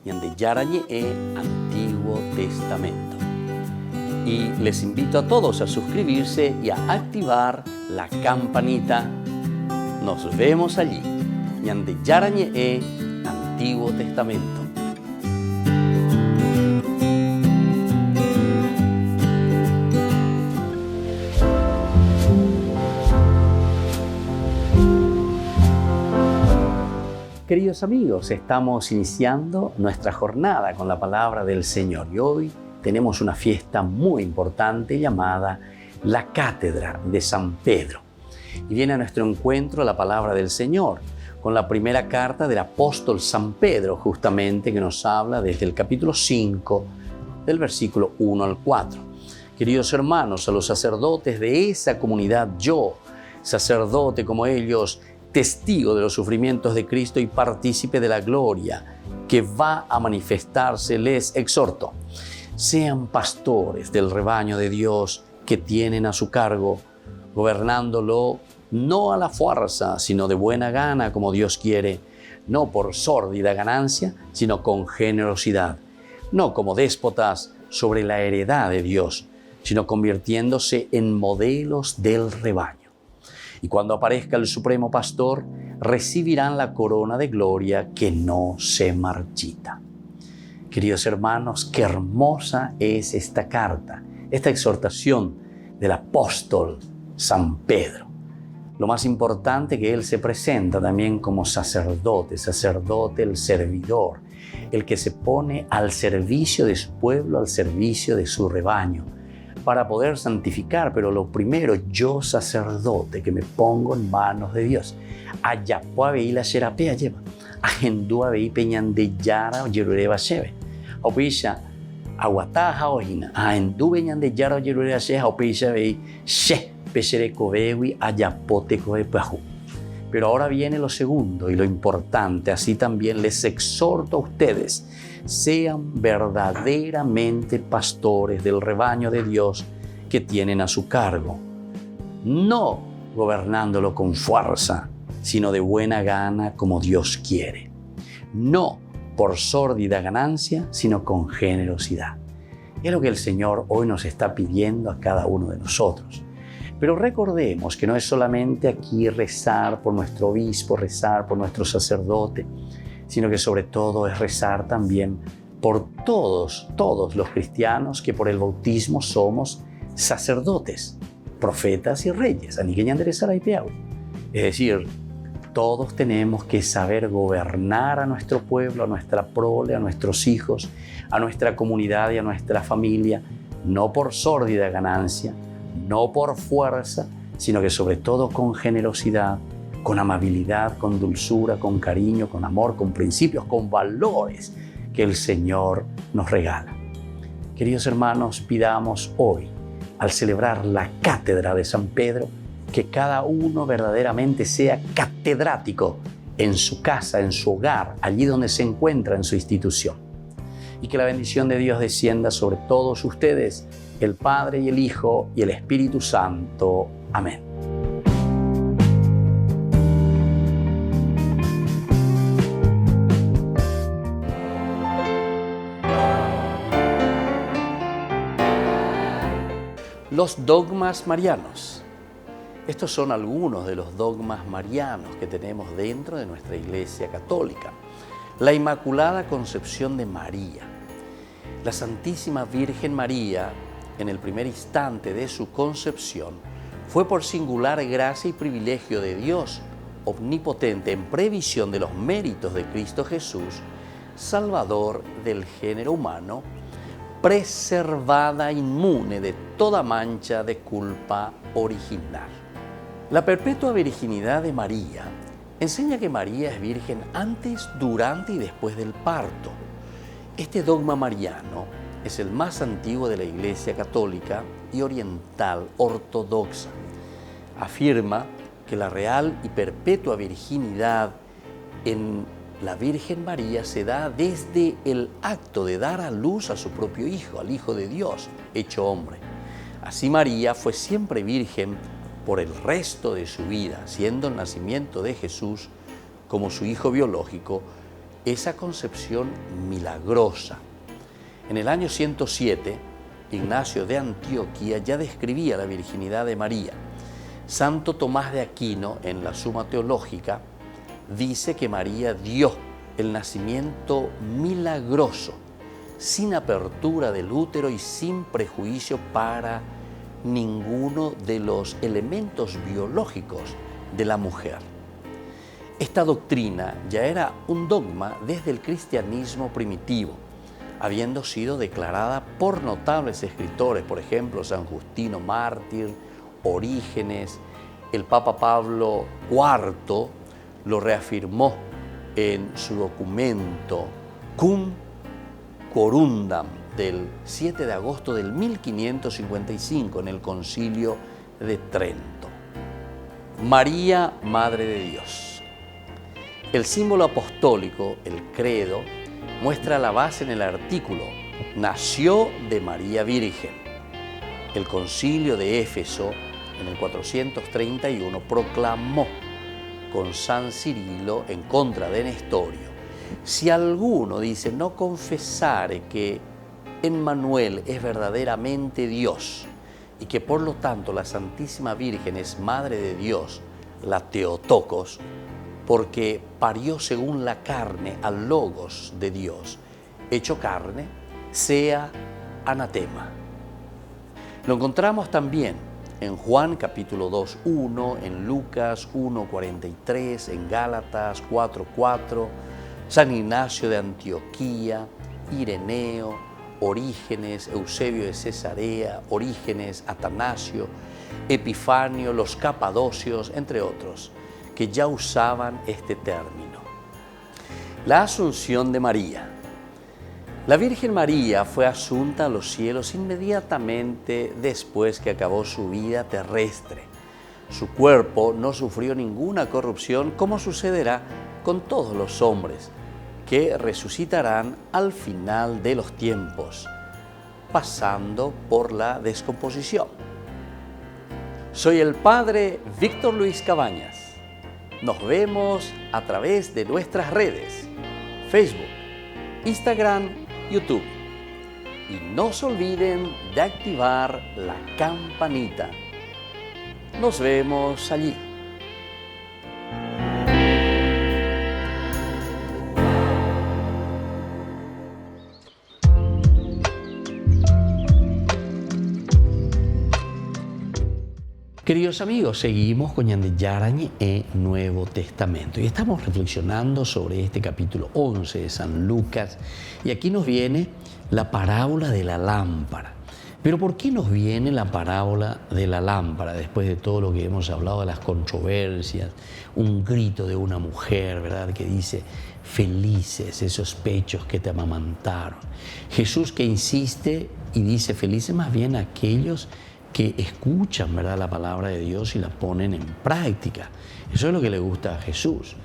S1: Ñande Yarañe Antiguo Testamento. Y les invito a todos a suscribirse y a activar la campanita. Nos vemos allí, Ñande Yarañe Antiguo Testamento. Queridos amigos, estamos iniciando nuestra jornada con la palabra del Señor y hoy tenemos una fiesta muy importante llamada la Cátedra de San Pedro. Y viene a nuestro encuentro la palabra del Señor con la primera carta del apóstol San Pedro, justamente que nos habla desde el capítulo 5, del versículo 1 al 4. Queridos hermanos, a los sacerdotes de esa comunidad, yo, sacerdote como ellos, testigo de los sufrimientos de Cristo y partícipe de la gloria que va a manifestarse, les exhorto: sean pastores del rebaño de Dios que tienen a su cargo, gobernándolo no a la fuerza, sino de buena gana, como Dios quiere, no por sórdida ganancia, sino con generosidad, no como déspotas sobre la heredad de Dios, sino convirtiéndose en modelos del rebaño. Y cuando aparezca el Supremo Pastor, recibirán la corona de gloria que no se marchita. Queridos hermanos, qué hermosa es esta carta, esta exhortación del apóstol San Pedro. Lo más importante, que él se presenta también como sacerdote, el servidor, el que se pone al servicio de su pueblo, al servicio de su rebaño, para poder santificar. Pero lo primero, yo sacerdote, que me pongo en manos de Dios. Allá puave y la serapea lleva, agendúa veí peñan de yara o yerureba cheve, o pisha aguataja o hina, agendú peñan de yara o yerureba cheve, o pisha veí she. Pero ahora viene lo segundo y lo importante. Así también les exhorto a ustedes: sean verdaderamente pastores del rebaño de Dios que tienen a su cargo, no gobernándolo con fuerza, sino de buena gana, como Dios quiere, no por sórdida ganancia, sino con generosidad. Es lo que el Señor hoy nos está pidiendo a cada uno de nosotros. Pero recordemos que no es solamente aquí rezar por nuestro obispo, rezar por nuestro sacerdote, sino que sobre todo es rezar también por todos los cristianos que por el bautismo somos sacerdotes, profetas y reyes. Es decir, todos tenemos que saber gobernar a nuestro pueblo, a nuestra prole, a nuestros hijos, a nuestra comunidad y a nuestra familia, no por sórdida ganancia, no por fuerza, sino que sobre todo con generosidad, con amabilidad, con dulzura, con cariño, con amor, con principios, con valores que el Señor nos regala. Queridos hermanos, pidamos hoy, al celebrar la cátedra de San Pedro, que cada uno verdaderamente sea catedrático en su casa, en su hogar, allí donde se encuentra en su institución. Y que la bendición de Dios descienda sobre todos ustedes, el Padre y el Hijo y el Espíritu Santo. Amén. Los dogmas marianos. Estos son algunos de los dogmas marianos que tenemos dentro de nuestra Iglesia Católica. La Inmaculada Concepción de María. La Santísima Virgen María, en el primer instante de su concepción, fue por singular gracia y privilegio de Dios omnipotente, en previsión de los méritos de Cristo Jesús, Salvador del género humano, preservada inmune de toda mancha de culpa original. La perpetua virginidad de María enseña que María es virgen antes, durante y después del parto. Este dogma mariano es el más antiguo de la Iglesia Católica y oriental ortodoxa. Afirma que la real y perpetua virginidad en la Virgen María se da desde el acto de dar a luz a su propio Hijo, al Hijo de Dios, hecho hombre. Así María fue siempre virgen por el resto de su vida, siendo el nacimiento de Jesús como su hijo biológico, esa concepción milagrosa. En el año 107, Ignacio de Antioquía ya describía la virginidad de María. Santo Tomás de Aquino, en la Suma Teológica, dice que María dio el nacimiento milagroso, sin apertura del útero y sin prejuicio para ninguno de los elementos biológicos de la mujer. Esta doctrina ya era un dogma desde el cristianismo primitivo, habiendo sido declarada por notables escritores, por ejemplo, San Justino Mártir, Orígenes. El Papa Pablo IV lo reafirmó en su documento Cum Corundam del 7 de agosto del 1555 en el Concilio de Trento. María, Madre de Dios. El símbolo apostólico, el credo, muestra la base en el artículo: nació de María Virgen. El Concilio de Éfeso, en el 431, proclamó con San Cirilo en contra de Nestorio: si alguno dice no confesare que Emmanuel es verdaderamente Dios y que por lo tanto la Santísima Virgen es Madre de Dios, la Theotokos, porque parió según la carne al Logos de Dios, hecho carne, sea anatema. Lo encontramos también en Juan capítulo 2:1, en Lucas 1:43, en Gálatas 4:4, San Ignacio de Antioquía, Ireneo, Orígenes, Eusebio de Cesarea, Orígenes, Atanasio, Epifanio, los capadocios, entre otros, que ya usaban este término. La Asunción de María. La Virgen María fue asunta a los cielos inmediatamente después que acabó su vida terrestre. Su cuerpo no sufrió ninguna corrupción, como sucederá con todos los hombres, que resucitarán al final de los tiempos, pasando por la descomposición. Soy el Padre Víctor Luis Cabañas. Nos vemos a través de nuestras redes, Facebook, Instagram, YouTube. Y no se olviden de activar la campanita. Nos vemos allí. Queridos amigos, seguimos con Ñande Yarañe e Nuevo Testamento y estamos reflexionando sobre este capítulo 11 de San Lucas y aquí nos viene la parábola de la lámpara. Pero ¿por qué nos viene la parábola de la lámpara después de todo lo que hemos hablado de las controversias? Un grito de una mujer, ¿verdad?, que dice: felices esos pechos que te amamantaron. Jesús que insiste y dice: felices más bien aquellos que escuchan, ¿verdad?, la palabra de Dios y la ponen en práctica. Eso es lo que le gusta a Jesús.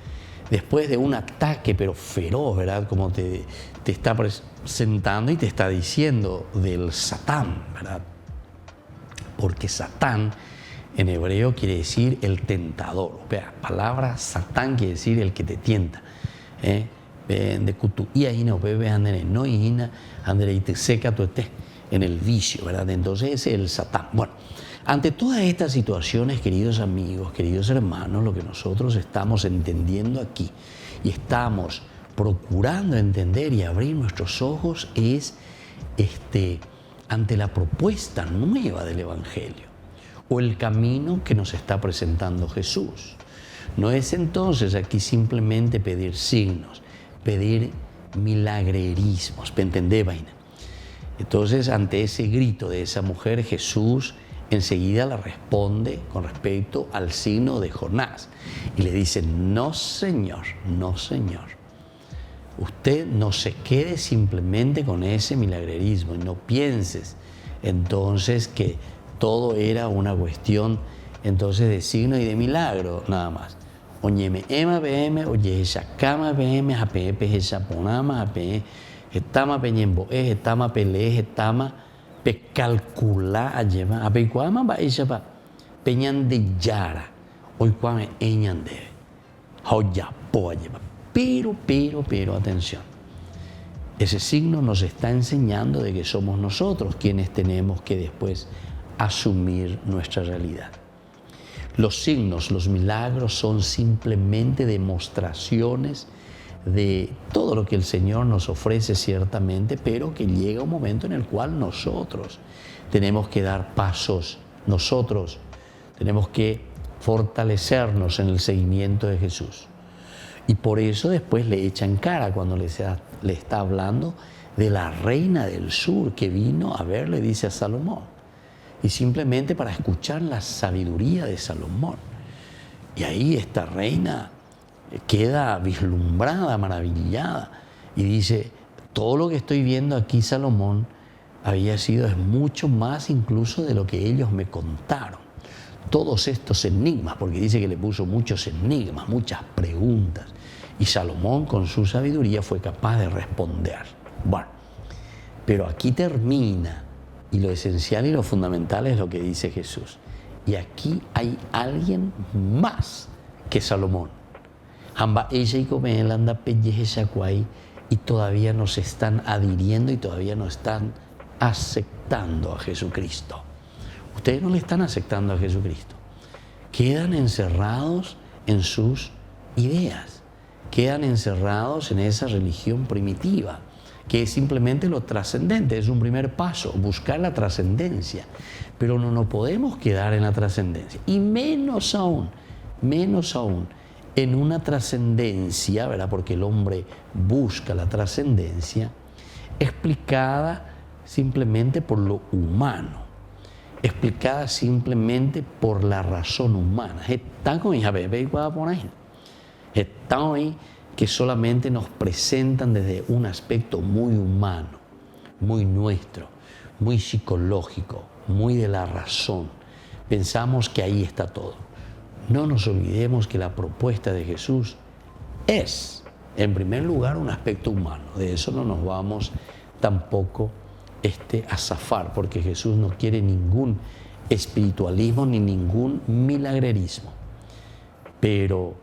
S1: Después de un ataque, pero feroz, ¿verdad?, como te está presentando y te está diciendo del Satán, ¿verdad? Porque Satán en hebreo quiere decir el tentador. O sea, la palabra Satán quiere decir el que te tienta. De kutu y ahí no bebe andere no hina andere y te seca tu esté en el vicio, ¿verdad? Entonces ese es el Satán. Bueno, ante todas estas situaciones, queridos amigos, queridos hermanos, lo que nosotros estamos entendiendo aquí y estamos procurando entender y abrir nuestros ojos es ante la propuesta nueva del Evangelio o el camino que nos está presentando Jesús. No es entonces aquí simplemente pedir signos, pedir milagrerismos, ¿me entendés, vaina? Entonces, ante ese grito de esa mujer, Jesús enseguida la responde con respecto al signo de Jonás y le dice: no, Señor, no, Señor. Usted no se quede simplemente con ese milagrerismo y no pienses entonces que todo era una cuestión entonces de signo y de milagro nada más. Oñeme ema bm, oye esa cama bm, ape esa ponama, ape estama peñembo, estama pele, estama pe calcula alleva, ape cuama ba esa pa peñan de yara, hoy cuame eñan de, hoya po alleva. Pero atención, ese signo nos está enseñando de que somos nosotros quienes tenemos que después asumir nuestra realidad. Los signos, los milagros son simplemente demostraciones de todo lo que el Señor nos ofrece ciertamente, pero que llega un momento en el cual nosotros tenemos que dar pasos, nosotros tenemos que fortalecernos en el seguimiento de Jesús. Y por eso después le echan cara cuando le está hablando de la reina del sur que vino a ver, le dice a Salomón. Y simplemente para escuchar la sabiduría de Salomón. Y ahí esta reina queda vislumbrada, maravillada. Y dice, todo lo que estoy viendo aquí, Salomón, es mucho más incluso de lo que ellos me contaron. Todos estos enigmas, porque dice que le puso muchos enigmas, muchas preguntas. Y Salomón con su sabiduría fue capaz de responder. Bueno, pero aquí termina. Y lo esencial y lo fundamental es lo que dice Jesús. Y aquí hay alguien más que Salomón. Y todavía nos están adhiriendo y todavía no están aceptando a Jesucristo. Ustedes no le están aceptando a Jesucristo. quedan encerrados en sus ideas, quedan encerrados en esa religión primitiva, que es simplemente lo trascendente, es un primer paso, buscar la trascendencia. Pero no nos podemos quedar en la trascendencia, y menos aún, en una trascendencia, ¿verdad? Porque el hombre busca la trascendencia explicada simplemente por lo humano, explicada simplemente por la razón humana. Que solamente nos presentan desde un aspecto muy humano, muy nuestro, muy psicológico, muy de la razón. Pensamos que ahí está todo. No nos olvidemos que la propuesta de Jesús es, en primer lugar, un aspecto humano. De eso no nos vamos tampoco a zafar, porque Jesús no quiere ningún espiritualismo ni ningún milagrerismo. Pero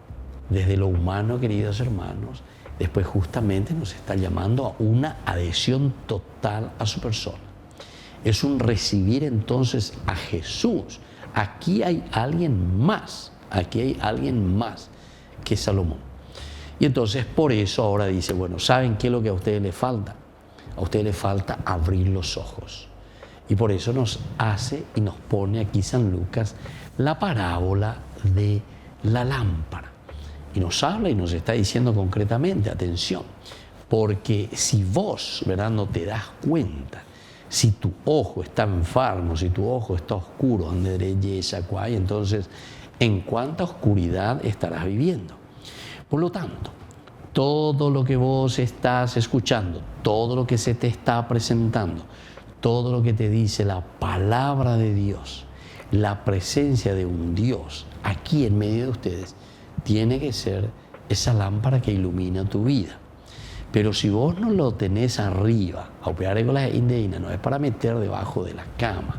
S1: desde lo humano, queridos hermanos, después justamente nos está llamando a una adhesión total a su persona. Es un recibir entonces a Jesús. Aquí hay alguien más que Salomón. Y entonces por eso ahora dice, bueno, ¿saben qué es lo que a ustedes les falta? A ustedes les falta abrir los ojos. Y por eso nos hace y nos pone aquí San Lucas la parábola de la lámpara. Y nos habla y nos está diciendo concretamente, atención, porque si vos, ¿verdad?, no te das cuenta, si tu ojo está enfermo, si tu ojo está oscuro, entonces, ¿en cuánta oscuridad estarás viviendo? Por lo tanto, todo lo que vos estás escuchando, todo lo que se te está presentando, todo lo que te dice la palabra de Dios, la presencia de un Dios aquí en medio de ustedes, tiene que ser esa lámpara que ilumina tu vida. Pero si vos no lo tenés arriba, a operar con la indeína, no es para meter debajo de la cama.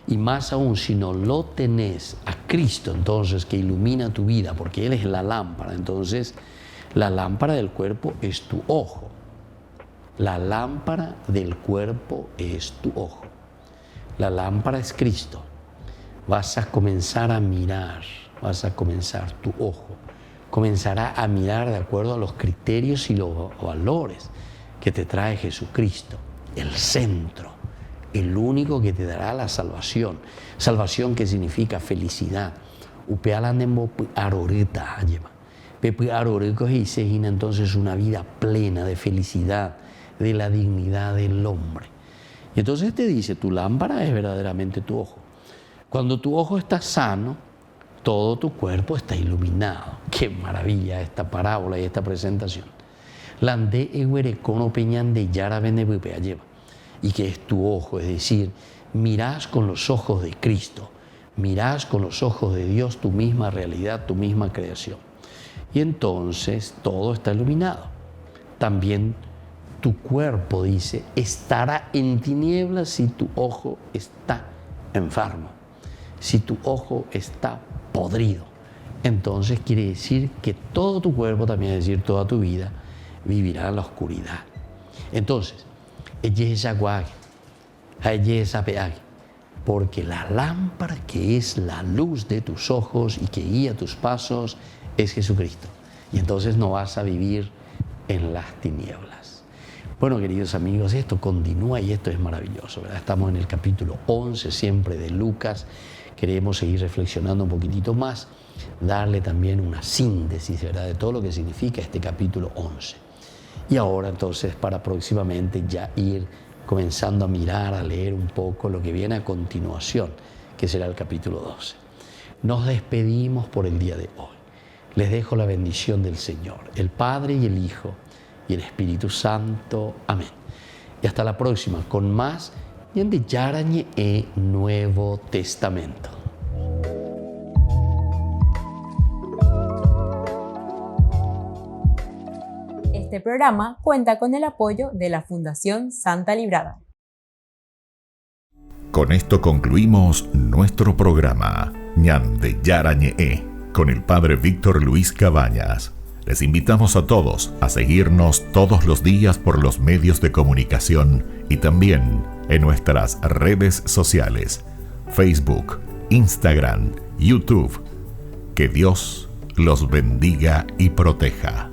S1: Y más aún, si no lo tenés a Cristo, entonces, que ilumina tu vida, porque Él es la lámpara, entonces la lámpara del cuerpo es tu ojo. La lámpara del cuerpo es tu ojo. La lámpara es Cristo. Vas a comenzar a mirar, tu ojo comenzará a mirar de acuerdo a los criterios y los valores que te trae Jesucristo, el centro, el único que te dará la salvación. Salvación que significa felicidad. Entonces una vida plena de felicidad, de la dignidad del hombre. Y entonces te dice, tu lámpara es verdaderamente tu ojo. Cuando tu ojo está sano, todo tu cuerpo está iluminado. ¡Qué maravilla esta parábola y esta presentación! Y que es tu ojo, es decir, mirás con los ojos de Cristo, mirás con los ojos de Dios tu misma realidad, tu misma creación. Y entonces todo está iluminado. También tu cuerpo, dice, estará en tinieblas si tu ojo está enfermo, si tu ojo está podrido. Entonces quiere decir que todo tu cuerpo, también es decir, toda tu vida, vivirá en la oscuridad. Entonces, porque la lámpara que es la luz de tus ojos y que guía tus pasos es Jesucristo. Y entonces no vas a vivir en las tinieblas. Bueno, queridos amigos, esto continúa y esto es maravilloso, ¿verdad? Estamos en el capítulo 11 siempre de Lucas. Queremos seguir reflexionando un poquitito más, darle también una síntesis, ¿verdad?, de todo lo que significa este capítulo 11. Y ahora entonces, para próximamente ya ir comenzando a mirar, a leer un poco lo que viene a continuación, que será el capítulo 12. Nos despedimos por el día de hoy. Les dejo la bendición del Señor, el Padre y el Hijo y el Espíritu Santo. Amén. Y hasta la próxima con más Ñande Yarañe e Nuevo Testamento.
S2: Este programa cuenta con el apoyo de la Fundación Santa Librada.
S8: Con esto concluimos nuestro programa Ñande Yarañe con el Padre Víctor Luis Cabañas. Les invitamos a todos a seguirnos todos los días por los medios de comunicación y también en nuestras redes sociales, Facebook, Instagram YouTube. Que Dios los bendiga y proteja.